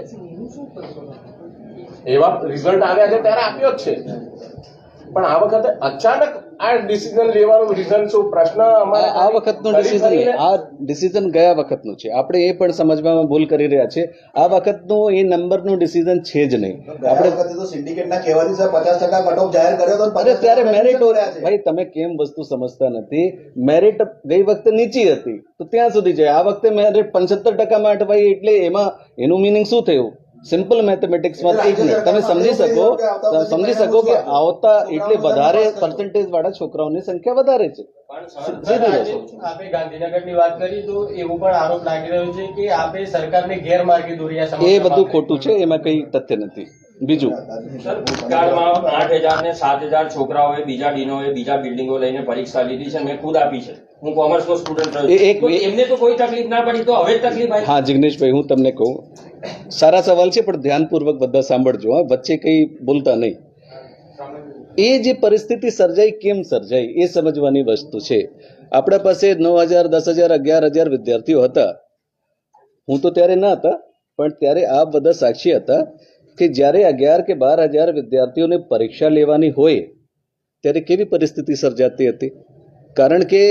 એવા રિઝલ્ટ આવ્યા છે ત્યારે આપ્યો જ છે, પણ આ વખતે અચાનક આ ડિસિઝન લેવાનું રીઝન શું? પ્રશ્ન આ વખતનું ડિસિઝન, આ ડિસિઝન ગયા વખતનું છે. આપણે એ પણ સમજવામાં ભૂલ કરી રહ્યા છે. આ વખતનું એ નંબરનું ડિસિઝન છે જ નહીં. આપણે વખતે તો સિન્ડિકેટના કહેવાથી સર 50% કટ ઓફ જાહેર કર્યો હતો. અરે ત્યારે મેરિટ ભાઈ, તમે કેમ વસ્તુ સમજતા નથી. મેરિટ ગઈ વખતે નીચી હતી તો ત્યાં સુધી જાય, આ વખતે મેરિટ 75% માં અટવાઈ, એટલે એમાં એનું મિનિંગ શું થયું? સિમ્પલ મેથેમેટિક્સમાં 1 મિનિટ તમે સમજી શકો કે આવતા એટલે વધારે પર્સન્ટેજ વાળા છોકરાઓની સંખ્યા વધારે છે. આપે ગાંધીનગરની વાત કરી તો એવું પણ આરોપ લાગી રહ્યો છે કે આપે સરકારને ગેરમાર્ગે દોર્યા. એ બધું ખોટું છે, એમાં કઈ તથ્ય નથી. બીજું ભૂતકાળમાં 8,000 ને 7,000 છોકરાઓએ બીજા ડીનોએ બીજા બિલ્ડિંગો લઈને પરીક્ષા લીધી છે, મેં ખુદ આપી છે. હું કોમર્સનો સ્ટુડન્ટ રહ્યો, એમને તો કોઈ તકલીફ ના પડી, તો હવે તકલીફ આવી. હા જિગ્નેશભાઈ, હું તમને કહું, સારા સવાલ છે પણ ધ્યાનપૂર્વક બધા સાંભળજો, હા, વચ્ચે કઈ બોલતા નહીં. એ જે પરિસ્થિતિ સર્જાઈ કેમ સર્જાઈ એ સમજવાની વસ્તુ છે. આપણા પાસે 9,000, 10,000, 11,000 વિદ્યાર્થીઓ હતા. હું તો ત્યારે ના હતા, પણ ત્યારે આ બધા સાક્ષી હતા કે જ્યારે 11,000 કે 12,000 વિદ્યાર્થીઓને પરીક્ષા લેવાની હોય ત્યારે કેવી પરિસ્થિતિ સર્જાતી હતી. કારણ કે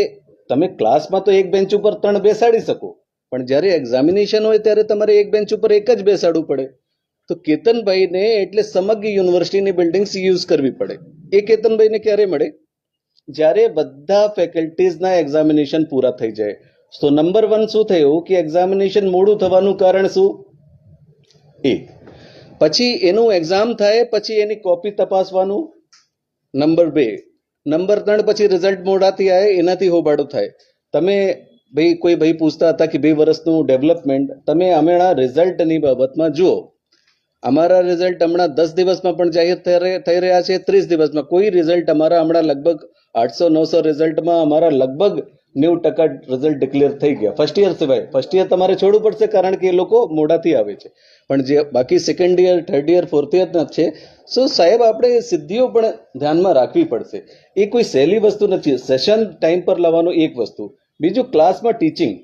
તમે ક્લાસમાં તો એક બેન્ચ ઉપર 3 બેસાડી શકો, પણ જ્યારે એક્ઝામિનેશન હોય ત્યારે તમારે એક બેન્ચ ઉપર એક જ બેસાડવું પડે. તો કેતનભાઈને એટલે સમગ્ર યુનિવર્સિટીની બિલ્ડિંગ્સ યુઝ કરવી પડે. એ કેતનભાઈને ક્યારે મળે? જ્યારે બધા ફેકલ્ટીઝના એક્ઝામિનેશન પૂરા થઈ જાય. તો નંબર 1 શું થયું કે એક્ઝામિનેશન મોડું થવાનું કારણ શું? પછી એનું એક્ઝામ થાય પછી એની કોપી તપાસવાનું. નંબર 2. નંબર 3 પછી રિઝલ્ટ મોડાથી આવે, એનાથી હોબાળો થાય. તમે કોઈ ભાઈ પૂછતા હતા કે 2 વર્ષનું ડેવલપમેન્ટ, તમે હમણાં રિઝલ્ટની બાબતમાં જુઓ. અમારા રિઝલ્ટ હમણાં 10 દિવસમાં પણ જાહેર થઈ રહ્યા છે, 30 દિવસમાં. કોઈ રિઝલ્ટ અમારા હમણાં લગભગ 800-900 રિઝલ્ટમાં અમારા લગભગ 90% રિઝલ્ટ ડિક્લેર થઈ ગયા, ફર્સ્ટ યર સિવાય. ફર્સ્ટ યર તમારે છોડવું પડશે કારણ કે એ લોકો મોડાથી આવે છે, પણ જે બાકી second year, third year, fourth યરના છે. સાહેબ, આપણે સિદ્ધિઓ પણ ધ્યાનમાં રાખવી પડશે. એ કોઈ સહેલી વસ્તુ નથી. સેશન ટાઈમ પર લાવવાનું એક વસ્તુ, બીજું ક્લાસમાં ટીચિંગ,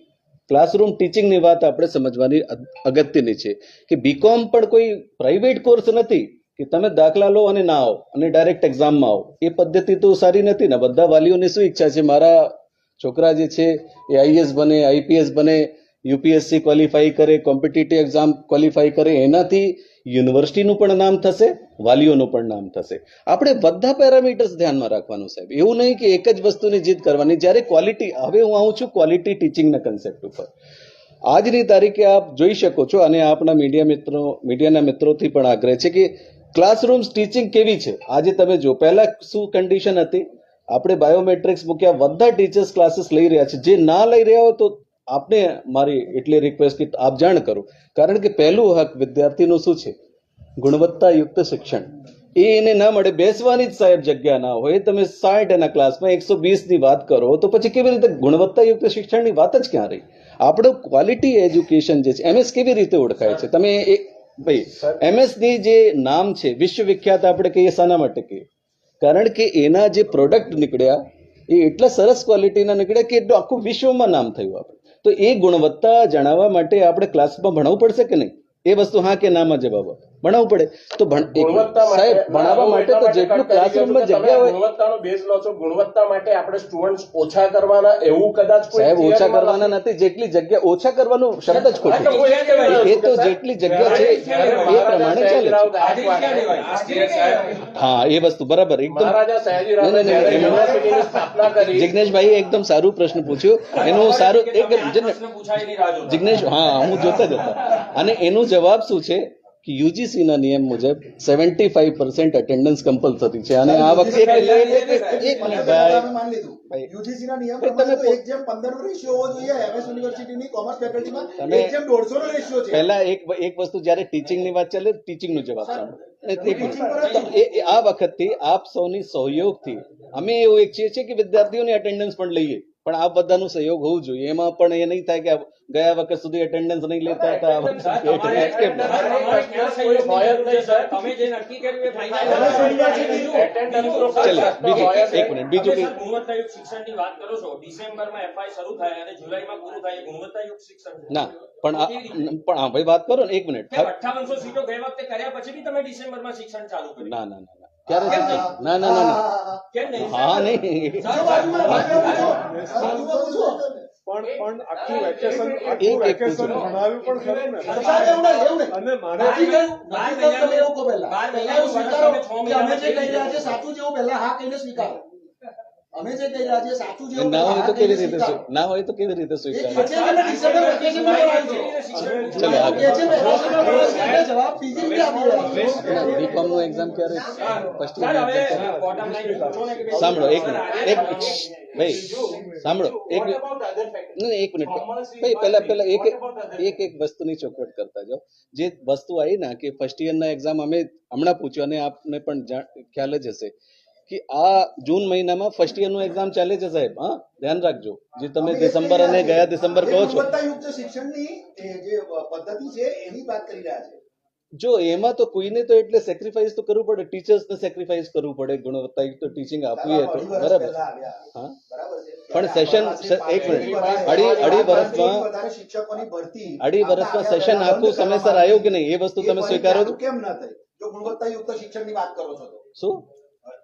ક્લાસરૂમ ટીચિંગની વાત આપણે સમજવાની અગત્યની છે કે બીકોમ પણ કોઈ પ્રાઇવેટ કોર્સ નથી કે તમે દાખલા લો અને ના આવો અને ડાયરેક્ટ એક્ઝામમાં આવો. એ પદ્ધતિ તો સારી નથી ને. બધા વાલીઓની શું ઈચ્છા છે, મારા છોકરા જે છે એ આઈએસ બને, આઈપીએસ બને, યુપીએસસી ક્વોલિફાઈ કરે, કોમ્પિટિટિવ એક્ઝામ ક્વોલિફાઈ કરે. એનાથી યુનિવર્સિટીનું પણ નામ થશે, વાલીઓનું પણ નામ થશે. આપણે બધા પેરામીટર્સ ધ્યાનમાં રાખવાનું સાહેબ. એવું નહીં કે એક જ વસ્તુની જીદ કરવાની. જ્યારે ક્વોલિટી, હવે હું આવું છું ક્વોલિટી ટીચિંગના કન્સેપ્ટ ઉપર. આજની તારીખે આપ જોઈ શકો છો અને આપણા મીડિયાના મિત્રોથી પણ આગ્રહ છે કે ક્લાસરૂમ ટીચિંગ કેવી છે આજે તમે જો. પહેલા શું કન્ડિશન હતી, આપણે બાયોમેટ્રિક્સ મૂક્યા, બધા ટીચર્સ ક્લાસીસ લઈ રહ્યા છે. જે ના લઈ રહ્યા હોય તો આપને મારી એટલે રિક્વેસ્ટ કે આપ જાણ કરો, કારણ કે પહેલું હક વિદ્યાર્થીનું શું છે ગુણવત્તાયુક્ત શિક્ષણ એને ના મળે, બેસવાની જ સાહેબ જગ્યા ના હોય, તમે 60 એના ક્લાસમાં 120 ની વાત કરો તો પછી કેવી રીતે ગુણવત્તાયુક્ત શિક્ષણની વાત જ ક્યાં રહી? આપણું ક્વોલિટી એજ્યુકેશન જે છે, એમએસ કેવી રીતે ઓળખાય છે? તમે ભાઈ એમએસ ની જે નામ છે વિશ્વવિખ્યાત આપણે કહીએ, શાના માટે કહીએ? કારણ કે એના જે પ્રોડક્ટ નીકળ્યા એ એટલા સરસ ક્વોલિટીના નીકળ્યા કે એટલું આખું વિશ્વમાં નામ થયું. આપણે તો એ ગુણવત્તા જણાવવા માટે આપણે ક્લાસમાં ભણવું પડશે કે નહીં? એ વસ્તુ હા કે નામાં જવાબ આપો. ભણાવવું પડે તો સાહેબ ભણાવવા માટે તો જેટલું ક્લાસરૂમમાં જગ્યા હોય. ગુણવત્તાનો બેઝ લો છો, ગુણવત્તા માટે આપણે સ્ટુડન્ટ્સ ઓછા કરવાના એવું કદાચ કોઈ સાહેબ ઓછા theory માં કરવાના નથી, જેટલી જગ્યા ઓછા કરવાનું શબ્દ જ ખોટો. એ તો જેટલી જગ્યા છે એ પ્રમાણે ચાલે છે. હા એ વસ્તુ બરાબર એકદમ. મહારાજા સયાજીરાવે જ્યારે યુનિવર્સિટીની સ્થાપના કરી. જિગ્નેશભાઈ એકદમ સારું પ્રશ્ન પૂછ્યું. એનું સારું જિગ્નેશ, હા હું જોતા જ હતા. અને એનું જવાબ શું છે કે યુજીસી ના નિયમ મુજબ 75% અટેન્ડન્સ કમ્પલસરી છે. અને આ વખતે એક મિનિટ ભાઈ, યુજીસી ના નિયમ પ્રમાણે તો 1:15 નો રેશિયો હોવો જોઈએ. એમએસ યુનિવર્સિટીની કોમર્સ ફેકલ્ટીમાં 1:150 નો રેશિયો છે. પહેલા એક વસ્તુ, જયારે ટીચિંગ ની વાત ચાલે ટીચિંગ નો જવાબ સાંભળો. આ વખતથી આપ સૌની સહયોગથી અમે એવું ઈચ્છીએ છીએ કે વિદ્યાર્થીઓની અટેન્ડન્સ પણ લઈએ, પણ આ બધાનો સહયોગ હોવું જોઈએ. એમાં પણ એ નહીં થાય કે ગયા વખત સુધી અટેન્ડન્સ નહીં લેતા હતા, આ વખતે attendance કેમ ના? બીજું ગુણવત્તાયુક્ત શિક્ષણની વાત કરો છો. ડિસેમ્બરમાં એફઆઈ શરૂ થાય અને જુલાઈમાં પૂરું થાય, ગુણવત્તાયુક્ત શિક્ષણ ના પણ હા ભાઈ વાત કરો ને, એક મિનિટ. 5800 સીટો ગઈ વખતે કર્યા પછી બી તમે ડિસેમ્બરમાં શિક્ષણ ચાલુ કર્યું. ના ના ના ક્યારે ના ના ના ના કેમ નહીં? હા નહીં પણ આખું વેકેશન એક ભણાવ્યું પણ ખરું ને. અને મારે અમે જે કહી રહ્યા છીએ સાચું જેવું ના હોય તો કેવી રીતે ના હોય તો કેવી રીતે સ્વીકાર? બીકોમ નું એક્ઝામ ક્યારે? સાંભળો એક મિનિટ ભાઈ, સાંભળો એક મિનિટ ભાઈ, પેલા એક વસ્તુની ચોખવટ કરતા જાઓ. જે વસ્તુ આવી ના કે ફર્સ્ટ યર ના એક્ઝામ અમે હમણાં પૂછ્યું અને આપને પણ ખ્યાલ જ હશે કે આ જૂન મહિનામાં ફર્સ્ટ યર નું એક્ઝામ ચાલે છે સાહેબ. હા ધ્યાન રાખજો. જે તમે ડિસેમ્બર અને ગયા ડિસેમ્બર કહો છો, ગુણવત્તાયુક્ત શિક્ષણની જે પદ્ધતિ છે એની વાત કરી રહ્યા છે. જો એમાં તો કોઈને તો એટલે સેક્રિફાઈસ તો કરવું પડે, ટીચર્સને સેક્રિફાઈસ કરવું પડે ગુણવત્તાયુક્ત ટીચિંગ આપવી હોય તો. બરાબર. હા પણ સેશન એક મિનિટ, અઢી વર્ષમાં સેશન આખું સમયસર આવ્યું કે નહીં એ વસ્તુ તમે સ્વીકારો છો? કેમ ના થઈ? જો ગુણવત્તાયુક્ત શિક્ષણની વાત કરો છો તો શું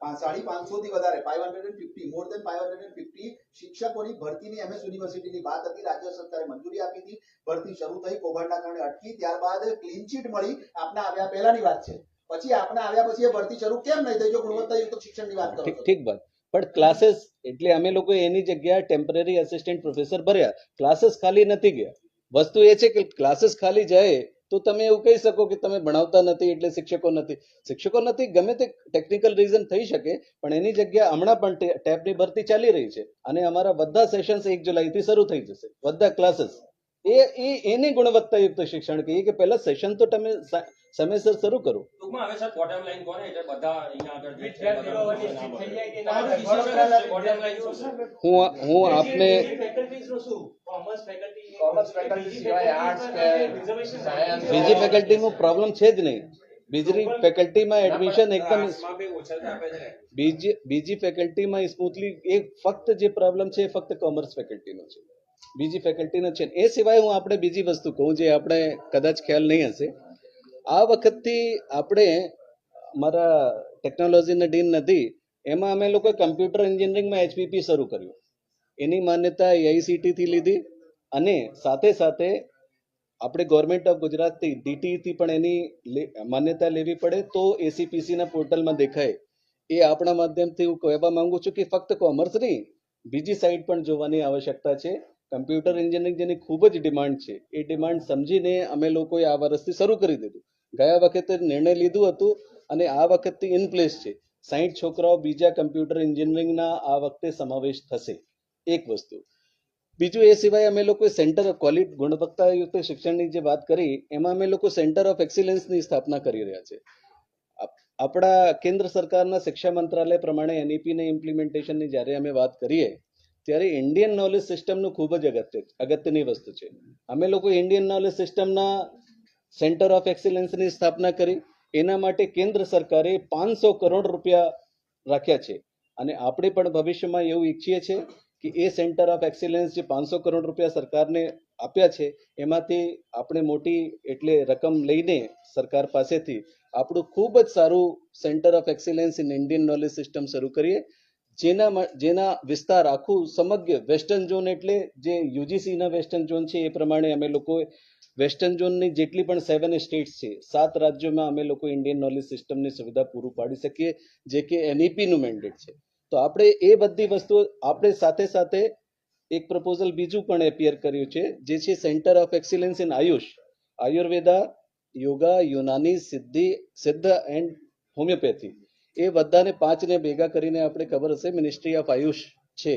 550 થી વધારે 550 મોર દેન 550 શિક્ષકોની ભરતીની એમએસ યુનિવર્સિટીની વાત હતી. રાજ્ય સરકારે મંજૂરી આપી હતી, ભરતી શરૂ થઈ, કૌભાંડના કારણે અટકી, ત્યારબાદ ક્લીન ચીટ મળી. આપના આવ્યા પહેલાની વાત છે. પછી આપના આવ્યા પછી એ ભરતી શરૂ કેમ નહીં થઈ? જો ગુણવત્તાયુક્ત શિક્ષણની વાત કરો છો. ઠીક વાત. પણ ક્લાસીસ એટલે અમે લોકો એની જગ્યાએ ટેમ્પરરી આસિસ્ટન્ટ પ્રોફેસર ભર્યા, ક્લાસીસ ખાલી નથી ગયા. વસ્તુ એ છે કે ક્લાસીસ ખાલી જાય તો તમે એવું કહી શકો કે તમે ભણાવતા નથી એટલે શિક્ષકો નથી. શિક્ષકો નથી, ગમે તે ટેકનિકલ રીઝન થઈ શકે, પણ એની જગ્યા હમણાં પણ ટેપની ભરતી ચાલી રહી છે અને અમારા બધા સેશન્સ 1 જુલાઈથી શરૂ થઈ જશે, બધા ક્લાસીસ. એની ગુણવત્તાયુક્ત શિક્ષણ કહીએ કે પહેલા સેશન તો તમે સમયસર શરૂ કરો. ટૂંકમાં હવે સર બોટમ લાઈન કોને એટલે બધા અહીંયા આગળ હું આપને બીજી ફેકલ્ટીનો પ્રોબ્લેમ છે જ નહીં. બીજી ફેકલ્ટીમાં એડમિશન એકદમ બીજી ફેકલ્ટીમાં સ્મૂથલી, એ ફક્ત જે પ્રોબ્લેમ છે એ ફક્ત કોમર્સ ફેકલ્ટીનો છે, બીજી ફેકલ્ટીનો છે. એ સિવાય હું આપણે બીજી વસ્તુ કહું જે આપણે કદાચ ખ્યાલ નહીં હશે. આ વખતથી આપણે મારા ટેકનોલોજીના ડીન નથી, એમાં અમે લોકોએ કમ્પ્યુટર એન્જિનિયરિંગમાં HPP શરૂ કર્યું. એની માન્યતા AICTE થી લીધી અને સાથે સાથે આપણે ગવર્મેન્ટ ઓફ ગુજરાતથી DTE થી પણ એની માન્યતા લેવી પડે તો ACPC ના પોર્ટલમાં દેખાય. એ આપણા માધ્યમથી હું કહેવા માંગુ છું કે ફક્ત કોમર્સ નહીં, બીજી સાઈડ પણ જોવાની આવશ્યકતા છે. કમ્પ્યુટર એન્જિનિયરિંગ જેની ખૂબ જ ડિમાન્ડ છે, એ ડિમાન્ડ સમજીને અમે લોકોએ આ વર્ષથી શરૂ કરી દીધું. ગયા વખતે નિર્ણય લીધું હતું અને આ વખતથી ઇન પ્લેસ છે. 60 છોકરાઓ બીજા કમ્પ્યુટર એન્જિનિયરિંગના આ વખતે સમાવેશ થશે. એક વસ્તુ. બીજું એ સિવાય અમે લોકો સેન્ટર ઓફ ક્વોલિટી ગુણવત્તાયુક્ત શિક્ષણની જે વાત કરી એમાં અમે લોકો સેન્ટર ઓફ એક્સિલન્સની સ્થાપના કરી રહ્યા છે. આપણા કેન્દ્ર સરકારના શિક્ષા મંત્રાલય પ્રમાણે એનઈપીની ઇમ્પ્લિમેન્ટેશનની જ્યારે અમે વાત કરીએ ત્યારે ઇન્ડિયન નોલેજ સિસ્ટમનું ખૂબ જ અગત્યની વસ્તુ છે. અમે લોકો ઇન્ડિયન નોલેજ સિસ્ટમના સેન્ટર ઓફ એક્સિલન્સની સ્થાપના કરી. એના માટે કેન્દ્ર સરકારે 500 કરોડ રૂપિયા રાખ્યા છે અને આપણે પણ ભવિષ્યમાં એવું ઈચ્છીએ છીએ કે એ સેન્ટર ઓફ એક્સિલન્સ જે 500 કરોડ રૂપિયા સરકારને આપ્યા છે એમાંથી આપણે મોટી એટલે રકમ લઈને સરકાર પાસેથી આપણું ખૂબ જ સારું centre of excellence in Indian knowledge system શરૂ કરીએ, જેના વિસ્તાર આખું સમગ્ર વેસ્ટર્ન ઝોન એટલે જે યુજીસીના વેસ્ટર્ન ઝોન છે એ પ્રમાણે અમે લોકો વેસ્ટર્ન ઝોનની જેટલી પણ 7 સ્ટેટ્સ છે 7 રાજ્યોમાં અમે લોકો ઇન્ડિયન નોલેજ સિસ્ટમની સુવિધા પૂરું પાડી શકીએ, જે કે એનઈપીનું મેન્ડેટ છે. તો આપણે એ બધી વસ્તુઓ આપણે સાથે સાથે એક પ્રપોઝલ બીજું પણ એપિયર કર્યું છે જે છે centre of excellence in Ayurveda, yoga, Unani, Siddha and homeopathy. એ બધાને 5ને ભેગા કરીને આપણે ખબર હશે મિનિસ્ટ્રી ઓફ આયુષ છે.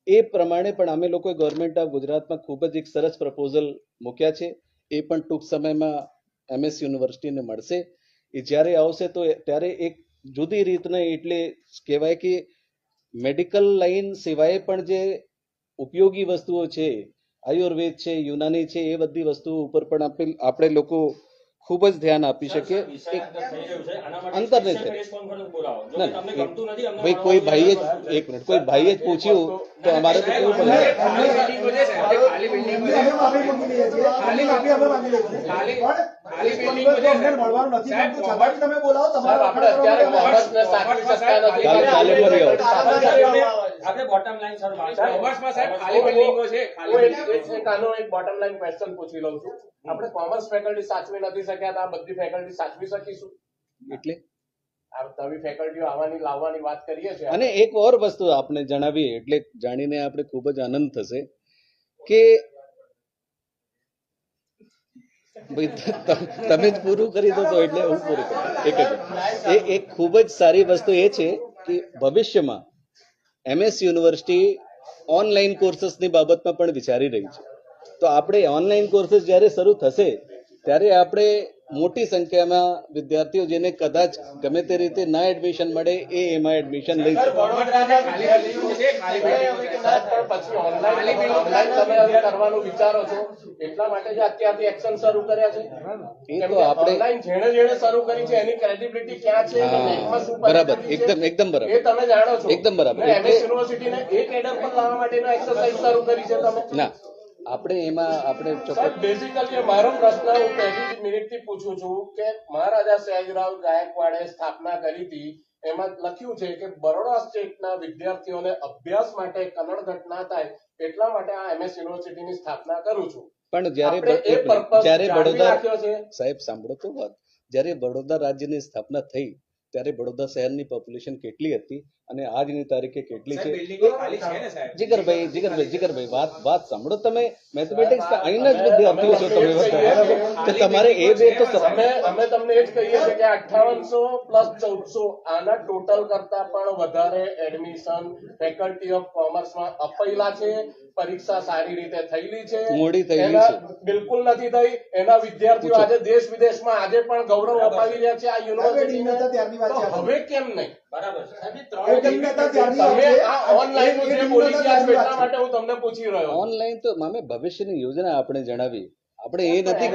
એ પ્રમાણે પણ અમે લોકોએ ગવર્મેન્ટ ઓફ ગુજરાતમાં ખૂબ જ એક સરસ પ્રપોઝલ મૂક્યા છે. એ પણ ટૂંક સમયમાં MS યુનિવર્સિટીને મળશે. એ જ્યારે આવશે તો ત્યારે એક જુદી રીતના એટલે કહેવાય કે મેડિકલ લાઈન સિવાય પણ જે ઉપયોગી વસ્તુઓ છે, આયુર્વેદ છે, યુનાની છે, એ બધી વસ્તુઓ ઉપર પણ આપણે લોકો ખૂબ જ ધ્યાન આપી શકીએ. અંતરને છે ભાઈ કોઈ ભાઈએ એક મિનિટ કોઈ ભાઈએ જ પૂછ્યું તો અમારે તો કેવું પડે કાલે ફરી આવો. આપણે બોટમ લાઈન સર કોમર્સમાં સાહેબ ખાલી બિલ્ડિંગો છે, આનો એક બોટમ લાઈન ક્વેશ્ચન પૂછી લઉં છું. આપણે કોમર્સ ફેકલ્ટી સાચવી નથી શક્યા તો આ બધી ફેકલ્ટી સાચવી શકીશું? એટલે નવી ફેકલ્ટીઓ આવવાની લાવવાની વાત કરીએ છીએ. અને એક ઓર વસ્તુ આપણે જણાવીએ એટલે જાણીને આપણે ખૂબ જ આનંદ થશે કે તમે જ પૂરું કરી દો તો એટલે હું પૂરું કરું. એક ખૂબ જ સારી વસ્તુ એ છે કે ભવિષ્યમાં MS યુનિવર્સિટી ઓનલાઈન કોર્સીસની બાબતમાં પણ વિચારી રહી છે. તો આપણે ઓનલાઈન કોર્સીસ જ્યારે શરૂ થશે ત્યારે આપણે મોટી સંખ્યામાં વિદ્યાર્થીઓ જેને કદાચ ગમે તે રીતે ના એડમિશન મળે એ એમાં એડમિશન લઈ શકે. કરવાનું વિચારો છો એટલા માટે જ અત્યારથી એક્શન શરૂ કર્યા છે. એ તો આપણે જેણે શરૂ કરી છે એની ક્રેડિબિલિટી ક્યાં છે, બરાબર, એકદમ બરાબર, એ તમે જાણો છો. એકદમ બરાબર. MS યુનિવર્સિટીને એક કેડર પર લાવવા માટેનો એક્સરસાઇઝ શરૂ કરી છે તમે? ના, આપણે એમાં આપણે બેઝિકલી મારો પ્રશ્ન હું પહેલી મિનિટથી પૂછું છું કે મહારાજા સયાજીરાવ ગાયકવાડે સ્થાપના કરી હતી, એમાં લખ્યું છે કે બરોડા સ્ટેટના વિદ્યાર્થીઓને અભ્યાસ માટે કનડગત ના થાય એટલા માટે આ MS યુનિવર્સિટીની સ્થાપના કરું છું. પણ જ્યારે વડોદરા સાહેબ સાંભળો તો વાત, જ્યારે વડોદરા રાજ્યની સ્થાપના થઈ ત્યારે વડોદરા શહેરની પોપ્યુલેશન કેટલી હતી અને આજની તારીખે કેટલી છે? જીગરભાઈ વાત સાંભળો. તમે મેથેમેટિક્સ અહીંના જ વિદ્યાર્થીઓ છો તમે, તમારે એ બે તો અમે તમને એ જ કહીએ છીએ કે 5800 પ્લસ 1400 આના ટોટલ કરતા પણ વધારે એડમિશન ફેકલ્ટી ઓફ કોમર્સમાં અપાયેલા છે. પરીક્ષા સારી રીતે થયેલી છે, મોડી થયેલી છે, બિલકુલ નથી થઈ. એના વિદ્યાર્થીઓ આજે દેશ વિદેશમાં આજે પણ ગૌરવ અપાવી રહ્યા છે આ યુનિવર્સિટીને. હવે કેમ નહીં? બરાબર, ઓનલાઈન જે બોલી ગયા છો એટલા માટે હું તમને પૂછી રહ્યો. ઓનલાઈન તો મામે ભવિષ્યની યોજના આપણે જણાવી, આપણે એ નથી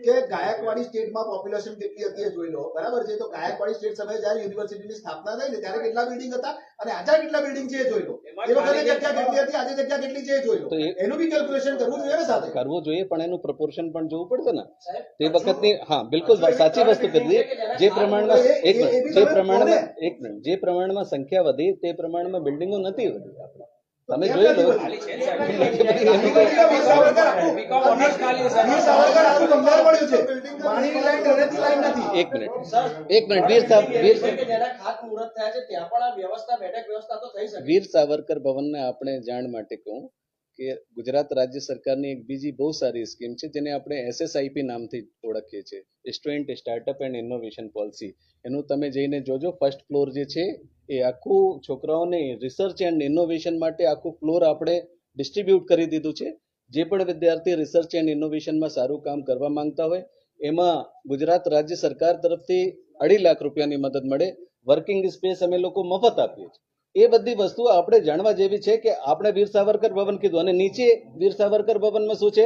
કે ગાયકવાડી સ્ટેટમાં પોપ્યુલેશન કેટલી હતી એ જોઈ લો. બરાબર છે, તો ગાયકવાડી સ્ટેટ સમયે જયારે યુનિવર્સિટીની સ્થાપના થઈ ને ત્યારે કેટલા બિલ્ડિંગ હતા અને આજે કેટલા બિલ્ડિંગ છે એ જોઈ લો. એ વખતે જગ્યા કેટલી હતી, આજે જગ્યા કેટલી છે એ જોઈ લો. એનું બી કેલ્ક્યુલેશન કરવું જોઈએ ને સાથે. કરવું જોઈએ, પણ એનું પ્રપોર્શન પણ જોવું પડશે ને તે વખતની. હા, બિલકુલ સાચી વસ્તુ કરી. જે પ્રમાણમાં જે પ્રમાણમાં સંખ્યા વધી તે પ્રમાણમાં બિલ્ડિંગો નથી વધી. તમે જોઈ લો એક મિનિટ વીર સાવરકર ભવનને આપણે જાણ માટે કહું કે ગુજરાત રાજ્ય સરકારની એક બીજી બહુ સારી સ્કીમ છે જેને આપણે SSIP નામથી ઓળખીએ છીએ, student startup and innovation policy. એનું તમે જઈને જોજો, ફર્સ્ટ ફ્લોર જે છે એ આખું છોકરાઓને રિસર્ચ એન્ડ ઇનોવેશન માટે આખું ફ્લોર આપણે ડિસ્ટ્રીબ્યુટ કરી દીધું છે. જે પણ વિદ્યાર્થી રિસર્ચ એન્ડ ઇનોવેશનમાં સારું કામ કરવા માંગતા હોય એમાં ગુજરાત રાજ્ય સરકાર તરફથી 2.5 લાખ રૂપિયાની મદદ મળે. વર્કિંગ સ્પેસ અમે લોકો મફત આપીએ છીએ. એ બધી વસ્તુઓ આપણે જાણવા જેવી છે કે આપણે વીર સાવરકર ભવન કીધું અને નીચે વીર સાવરકર ભવનમાં શું છે?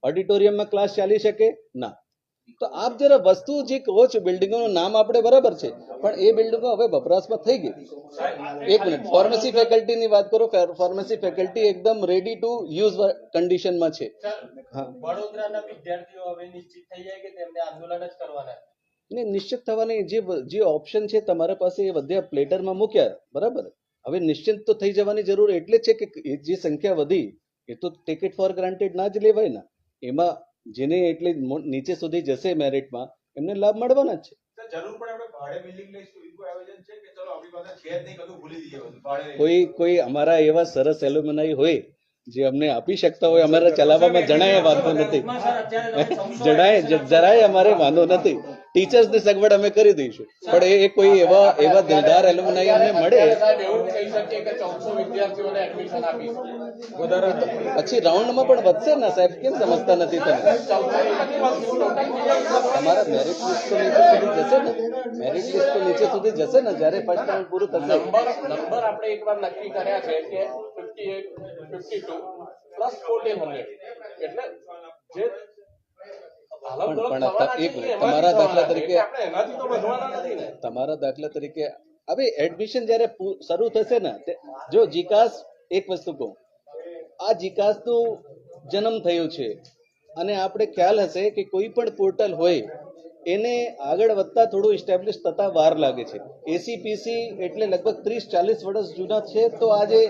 ઓડિટોરિયમમાં ક્લાસ ચાલી શકે ના. તો આપ જરા વસ્તુ જે કહો છો બિલ્ડિંગોનું નામ આપણે બરાબર છે પણ એ બિલ્ડિંગો હવે વપરાશમાં થઈ ગઈ. એક મિનિટ, ફાર્મસી ફેકલ્ટીની વાત કરો. ફાર્મસી ફેકલ્ટી એકદમ રેડી ટુ યુઝ કન્ડિશનમાં છે. હા, વડોદરાના વિદ્યાર્થીઓ હવે નિશ્ચિત થઈ જાય કે તેમને આંદોલન જ કરવાના. ને નિશ્ચિત થવાની જે ઓપ્શન છે તમારા પાસે એ બધા પ્લેટરમાં મૂક્યા બરાબર. હવે નિશ્ચિત તો થઈ જવાની જરૂર એટલે જ છે કે જે સંખ્યા વધી એ તો ટિકિટ ફોર ગ્રાન્ટેડ ના જ લેવાય ને. એમાં જેને એટલે નીચે સુધી જશે મેરિટમાં એમને લાભ મળવાના જ છે. જરૂર પડે આપણે ભાડે બિલ્ડિંગ લઈશું એવું આયોજન છે કે ચલો આપણી પાસે છે જ નહીં, કદું ભૂલી જઈએ બધું ભાડે. કોઈ અમારા એવા સરસ એલ્યુમનાઈ હોય જે અમને આપી શકતા હોય, અમારે ચલાવવામાં જણાય વાંધો નથી. જરાય અમારે વાંધો નથી. ટીચર્સની સગવડ અમે કરી દઈશું પણ એ કોઈ એવા દિલદાર એલ્યુમનાઈ અમને મળે પછી રાઉન્ડમાં પણ વધશે ને સાહેબ. કેમ સમજતા નથી તમે? તમારા મેરિટ લિસ્ટ તો નીચે સુધી જશે ને. મેરિટ લિસ્ટ તો નીચે સુધી જશે ને જ્યારે ફર્સ્ટ રાઉન્ડ પૂરું થશે. નંબર આપણે એકવાર નક્કી કર્યા છે કે 58, 52 પ્લસ 1400 એટલે જે તમારા દાખલા તરીકે હવે એડમિશન જયારે શરૂ થશે ને, જો જીકાસ, એક વસ્તુ કહું, આ જીકાસ નું જન્મ થયું છે અને આપણે ખ્યાલ હશે કે કોઈ પણ પોર્ટલ હોય એને આગળ વધતા થોડું ઇસ્ટેબ્લિશ થતા વાર લાગે છે. એસીપીસી એટલે લગભગ 30-40 વર્ષ જૂના છે તો આજે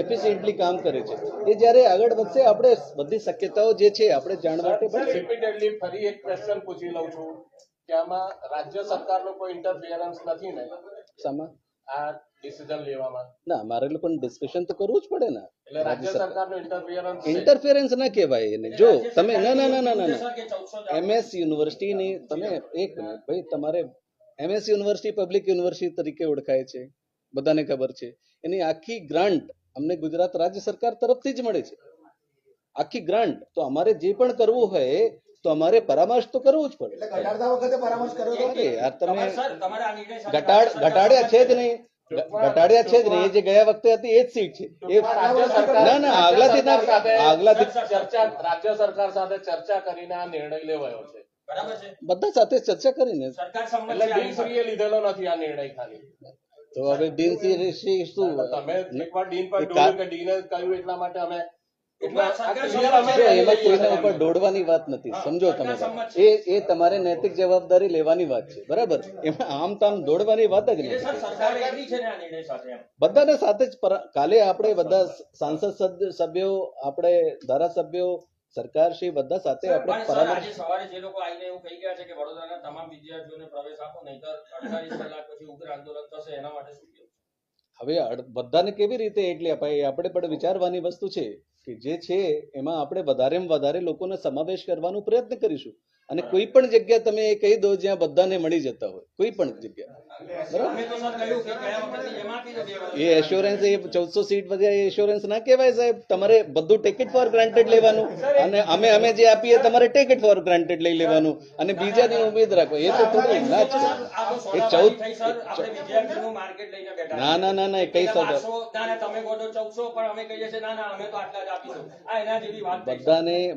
એફિશિયન્ટલી કામ કરે છે. એ જ્યારે આગળ વધશે આપણે બધી શક્યતાઓ જે છે આપણે જાણવા માટે બનશે. રિપીટેડલી ફરી એક ક્વેશ્ચન પૂછી લઉં છું કે આમાં રાજ્ય સરકારનો કોઈ ઇન્ટરફિયરન્સ નથી ને શામાં? આ ડિસિઝન લેવામાં? ના, મારે લોકોને ડિસ્કશન તો કરવું જ પડે ને. એટલે રાજ્ય સરકારનો ઇન્ટરફિયરન્સ ના કહેવાય એને. જો તમે ના MS યુનિવર્સિટીની તમે એક મિનિટ ભાઈ, તમારે MS યુનિવર્સિટી પબ્લિક યુનિવર્સિટી તરીકે ઓળખાય છે, બધાને ખબર છે. એની આખી ગ્રાન્ટ અમને ગુજરાત રાજ્ય સરકાર તરફથી જ મળે છે, આખી ગ્રાન્ટ. તો અમારે જે પણ કરવું હોય તો અમારે પરામર્શ તો કરવું જ પડે. યાર તમે ઘટાડ્યા છે જ નહીં. ઘટાડ્યા છે જ નહીં. એ જે ગયા વખતે હતી એ જ સીટ છે. ના આગલાથી રાજ્ય સરકાર સાથે ચર્ચા કરીને આ નિર્ણય લેવાયો છે. બરાબર છે. બધા સાથે ચર્ચા કરીને ડીનશ્રીએ લીધેલો નથી આ નિર્ણય ખાલી. તો હવે ડીનશ્રી શું તમે એકવાર ડીન પર ડોળ્યું કે ડીને કહ્યું એટલા માટે અમે એમાં કોઈના ઉપર દોડવાની વાત નથી, સમજો તમે. એ તમારે નૈતિક જવાબદારી લેવાની વાત છે બરાબર. એમાં આમ તામ દોડવાની વાત જ નથી. બધાને સાથે જ કાલે આપણે બધા સાંસદ સભ્યો, આપણે ધારાસભ્યો, સરકાર શ્રી બધા સાથે આપણે પરામર્શ. સવારે જે લોકો આવીને એવું કહી ગયા છે કે વડોદરાના તમામ વિદ્યાર્થીઓને પ્રવેશ આપો નહીતર 48 કલાક પછી ઉગ્ર આંદોલન થશે, એના માટે શું કહેવું? હવે બધાને કેવી રીતે એટલે અપાય આપણે પણ વિચારવાની વસ્તુ છે કે જે છે એમાં આપણે વધારેમાં વધારે લોકોને સમાવેશ કરવાનો પ્રયત્ન કરીશું. અને કોઈ પણ જગ્યા તમે એ કહી દો જ્યાં બધાને મળી જતા હોય, કોઈ પણ જગ્યા એ એશ્યોરન્સ, એ 1400 સીટ વધ્યા એ એશ્યોરન્સ ના કહેવાય સાહેબ. તમારે બધું ટિકિટ ફોર ગ્રાન્ટેડ લેવાનું અને અમે જે આપીએ તમારે ટિકિટ ફોર ગ્રાન્ટેડ લઈ લેવાનું અને બીજાની ઉમેદ રાખો. એ તો થોડું ના જ એ 14 ના એ કઈ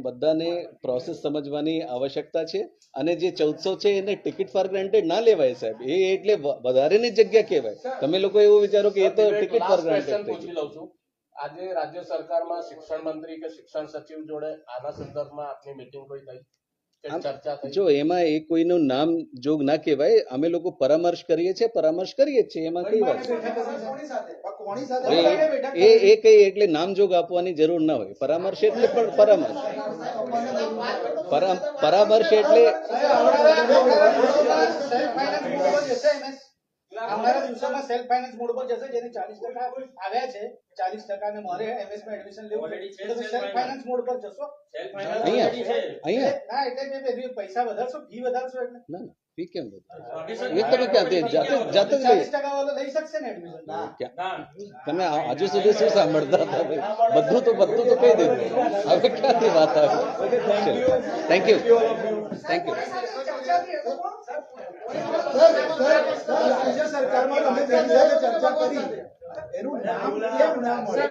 બધાને પ્રોસેસ સમજવાની આવશ્યકતા છે. અને જે 1400 છે એને ટિકિટ ફોર ગ્રાન્ટેડ ના લેવાય સાહેબ. એ એટલે વધારેની જગ્યા કહેવાય. તમે લોકો એવું વિચારો કે એ તો ટિકિટ ફોર ગ્રાન્ટેડ પૂછી લઉં છું. આજે રાજ્ય સરકારમાં શિક્ષણ મંત્રી કે શિક્ષણ સચિવ જોડે આના સંદર્ભમાં આપની મીટિંગ કોઈ થઈ? જો એમાં એ કોઈનું નામ જોગ ના કહેવાય. અમે લોકો પરામર્શ કરીએ છીએ એમાં કઈ વાત એ કઈ એટલે નામ જોગ આપવાની જરૂર ના હોય. પરામર્શ એટલે પણ પરામર્શ એટલે આવનારા દિવસોમાં સેલ્ફ ફાઇનાન્સ મોડ પર જશે. જેને 40% આવ્યા છે, 40% ને મારે MS માં એડમિશન લેવું છે તો સેલ્ફ ફાઇનાન્સ મોડ પર જશો? અહીંયા ના એટલે પૈસા વધારશો, ફી વધારશો એટલે ના ફી કેમ નથી? એ તમે ક્યાંથી જાતે જ લઈ 40% વાળો લઈ શકશે ને એડમિશન? ક્યાં? તમે હજુ સુધી શું સાંભળતા હતા ભાઈ? બધું તો કહી દીધું. હવે ક્યાંથી વાત આવી? Thank you. રાજ્ય સરકારમાં તમે ચર્ચા કરી એનું નામ કેમ ના મળે?